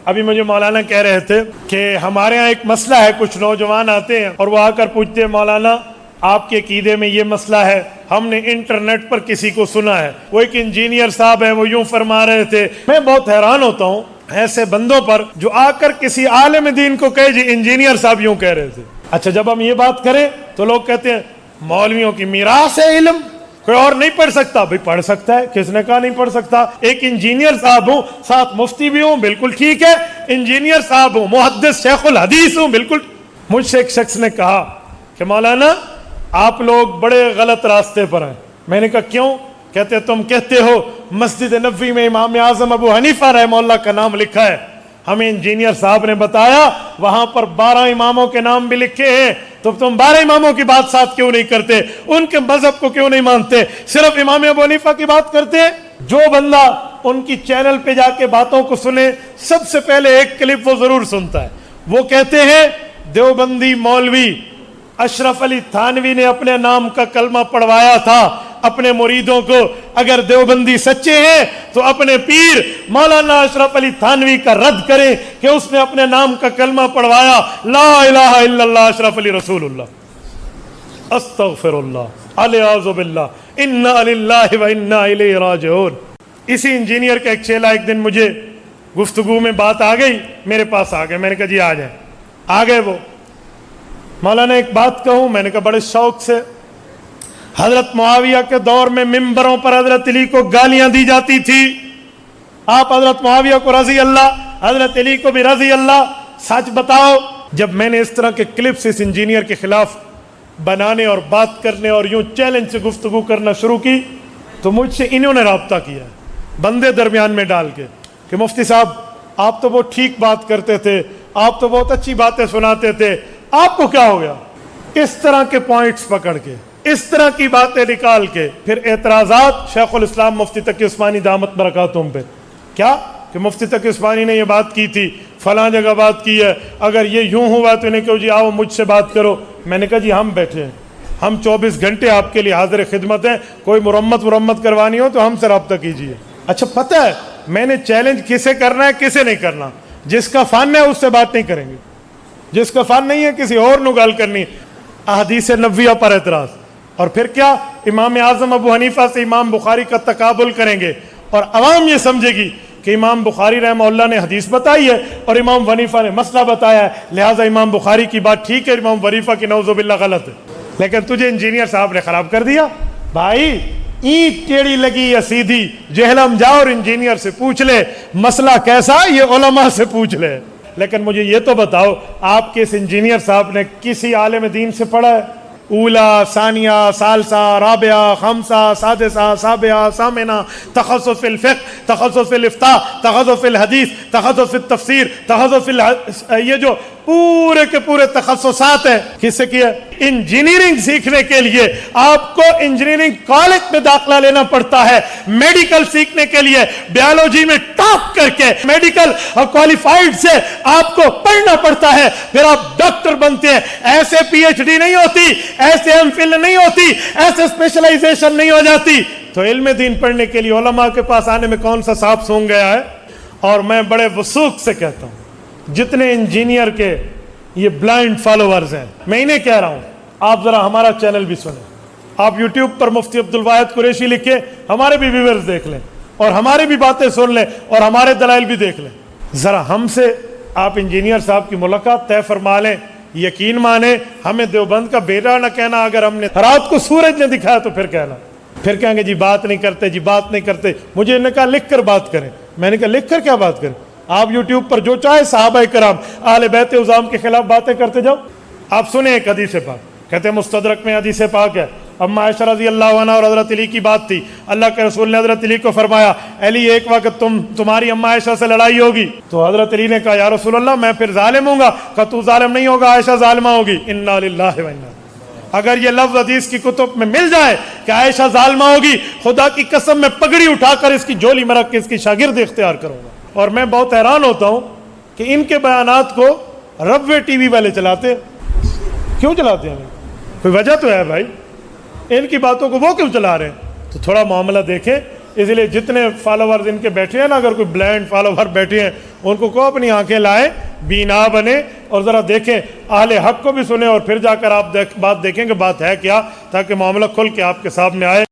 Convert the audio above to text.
ابھی مجھے مولانا کہہ رہے تھے کہ ہمارے ہاں ایک مسئلہ ہے، کچھ نوجوان آتے ہیں اور وہ آ کر پوچھتے ہیں مولانا آپ کے عقیدے میں یہ مسئلہ ہے، ہم نے انٹرنیٹ پر کسی کو سنا ہے، وہ ایک انجینئر صاحب ہے، وہ یوں فرما رہے تھے۔ میں بہت حیران ہوتا ہوں ایسے بندوں پر جو آ کر کسی عالم دین کو کہے جی انجینئر صاحب یوں کہہ رہے تھے۔ اچھا جب ہم یہ بات کریں تو لوگ کہتے ہیں مولویوں کی میراث ہے علم، کوئی اور نہیں پڑھ سکتا۔ بھئی پڑھ سکتا ہے، کس نے کہا نہیں پڑھ سکتا؟ ایک انجینئر صاحب ہوں، ساتھ مفتی بھی ہوں، بالکل ٹھیک ہے، انجینئر صاحب ہوں، محدث شیخ الحدیث ہوں، بالکل۔ مجھ سے ایک شخص نے کہا کہ مولانا آپ لوگ بڑے غلط راستے پر ہیں۔ میں نے کہا کیوں؟ کہتے تم کہتے ہو مسجد نبوی میں امام اعظم ابو حنیفہ رحمہ اللہ کا نام لکھا ہے، ہمیں انجینئر صاحب نے بتایا وہاں پر 12 اماموں کے نام بھی لکھے ہیں، تو تم 12 اماموں کی بات ساتھ کیوں نہیں کرتے؟ ان کے مذہب کو کیوں نہیں مانتے؟ صرف امام ابو حنیفہ کی بات کرتے ہیں۔ جو بندہ ان کی چینل پہ جا کے باتوں کو سنے، سب سے پہلے ایک کلپ وہ ضرور سنتا ہے۔ وہ کہتے ہیں دیوبندی مولوی اشرف علی تھانوی نے اپنے نام کا کلمہ پڑھوایا تھا اپنے مریدوں کو۔ اگر دیوبندی سچے ہیں تو اپنے پیر مولانا اشرف علی تھانوی کا رد کریں کہ اس نے اپنے نام کا کلمہ پڑھوایا، لا الہ الا اللہ اشرف علی رسول اللہ، استغفر اللہ، الیاذ باللہ، انا للہ و انا الیہ راجعون۔ اسی انجینئر کا ایک چیلا ایک دن مجھے گفتگو میں بات آ گئی، میرے پاس آ گئے، میں نے کہا جی آ جائیں۔ آ گئے وہ، مولانا ایک بات کہوں؟ میں نے کہا بڑے شوق سے۔ حضرت معاویہ کے دور میں ممبروں پر حضرت علی کو گالیاں دی جاتی تھی، آپ حضرت معاویہ کو رضی اللہ، حضرت علی کو بھی رضی اللہ، سچ بتاؤ۔ جب میں نے اس طرح کے کلپس اس انجینئر کے خلاف بنانے اور بات کرنے اور یوں چیلنج سے گفتگو کرنا شروع کی تو مجھ سے انہوں نے رابطہ کیا، بندے درمیان میں ڈال کے، کہ مفتی صاحب آپ تو بہت ٹھیک بات کرتے تھے، آپ تو بہت اچھی باتیں سناتے تھے، آپ کو کیا ہو گیا؟ اس طرح کے پوائنٹس پکڑ کے، اس طرح کی باتیں نکال کے پھر اعتراضات شیخ الاسلام مفتی تقی عثمانی دامت برکاتہم پہ۔ کیا کہ مفتی تقی عثمانی نے یہ بات کی تھی، فلاں جگہ بات کی ہے، اگر یہ یوں ہوا تو انہیں کہو جی آؤ مجھ سے بات کرو۔ میں نے کہا جی ہم بیٹھے ہیں، ہم 24 گھنٹے آپ کے لیے حاضر خدمت ہیں، کوئی مرمت کروانی ہو تو ہم سے رابطہ کیجیے۔ اچھا پتہ ہے میں نے چیلنج کسے کرنا ہے کسے نہیں کرنا؟ جس کا فن ہے اس سے بات نہیں کریں گے، جس کا فن نہیں ہے کسی اور نو گال کرنی۔ احادیث نبویہ پر اعتراض، اور پھر کیا امام اعظم ابو حنیفہ سے امام بخاری کا تقابل کریں گے، اور عوام یہ سمجھے گی کہ امام بخاری رحمہ اللہ نے حدیث بتائی ہے اور امام حنیفہ نے مسئلہ بتایا ہے، لہٰذا امام بخاری کی بات ٹھیک ہے، امام حنیفہ کی نعوذ باللہ غلط ہے۔ لیکن تجھے انجینئر صاحب نے خراب کر دیا۔ بھائی اینٹ ٹیڑھی لگی یا سیدھی، جہلم جا اور انجینئر سے پوچھ لے مسئلہ کیسا، یہ علماء سے پوچھ لے۔ لیکن مجھے یہ تو بتاؤ آپ کے اس انجینئر صاحب نے کسی عالم دین سے پڑھا ہے؟ اولا، ثانیہ، ثالثہ، رابعہ، خمسہ، سادسہ، سابعہ، ثامنہ، تخصص فی الفقہ، تخصص فی الافتاء، تخصص فی الحدیث، تخصص فی التفسیر، تخصص فی یہ جو پورے کے پورے تخصصات ہیں کس سے کیا؟ انجینئرنگ سیکھنے کے لیے آپ کو انجینئرنگ کالج میں داخلہ لینا پڑتا ہے، میڈیکل سیکھنے کے لیے بیالوجی میں ٹاپ کر کے میڈیکل کوالیفائڈ سے آپ کو پڑھنا پڑتا ہے، پھر آپ ڈاکٹر بنتے ہیں۔ ایسے پی ایچ ڈی نہیں ہوتی، ایسے ایم فل نہیں ہوتی، ایسے اسپیشلائزیشن نہیں ہو جاتی۔ تو علم دین پڑھنے کے لیے علماء کے پاس آنے میں کون سا سانپ سونگ گیا ہے؟ اور میں بڑے وثوق سے کہتا ہوں جتنے انجینئر کے یہ بلائنڈ فالوورز ہیں، میں انہیں کہہ رہا ہوں آپ ذرا ہمارا چینل بھی سنیں، آپ یوٹیوب پر مفتی عبدالواحد قریشی لکھے، ہمارے بھی ویورز دیکھ لیں اور ہماری بھی باتیں سن لیں اور ہمارے دلائل بھی دیکھ لیں۔ ذرا ہم سے آپ انجینئر صاحب کی ملاقات طے فرما لیں، یقین مانیں ہمیں دیوبند کا بیٹا نہ کہنا، اگر ہم نے رات کو سورج نے دکھایا تو پھر کہنا، پھر کہیں گے جی بات نہیں کرتے، جی بات نہیں کرتے۔ مجھے انہوں نے کہا لکھ کر بات کریں، میں نے کہا لکھ کر کیا بات کریں؟ آپ یوٹیوب پر جو چاہے صحابہ کرام اہل بیت عظام کے خلاف باتیں کرتے جاؤ۔ آپ سنیں ایک حدیث پاک، کہتے ہیں مستدرک میں حدیث پاک ہے، اما عائشہ رضی اللہ عنہ اور حضرت علی کی بات تھی، اللہ کے رسول نے حضرت علی کو فرمایا علی ایک وقت تمہاری اما عائشہ سے لڑائی ہوگی، تو حضرت علی نے کہا یا رسول اللہ میں پھر ظالم ہوں گا؟ کہا تو ظالم نہیں ہوگا، عائشہ ظالمہ ہوگی۔ انا للہ و انا۔ اگر یہ لفظ حدیث کی کتب میں مل جائے کہ عائشہ ظالمہ ہوگی، خدا کی قسم میں پگڑی اٹھا کر اس کی جولی میں رکھ کے اس کی شاگرد اختیار کروں گا۔ اور میں بہت حیران ہوتا ہوں کہ ان کے بیانات کو ربوے ٹی وی والے چلاتے، کیوں چلاتے ہیں؟ کوئی وجہ تو ہے بھائی، ان کی باتوں کو وہ کیوں چلا رہے ہیں؟ تو تھوڑا معاملہ دیکھیں اس لیے جتنے فالوورز ان کے بیٹھے ہیں نا، اگر کوئی بلائنڈ فالوور بیٹھے ہیں ان کو اپنی آنکھیں لائیں، بینا بنے اور ذرا دیکھیں، اہل حق کو بھی سنیں اور پھر جا کر آپ بات دیکھیں کہ بات ہے کیا، تاکہ معاملہ کھل کے آپ کے سامنے آئے۔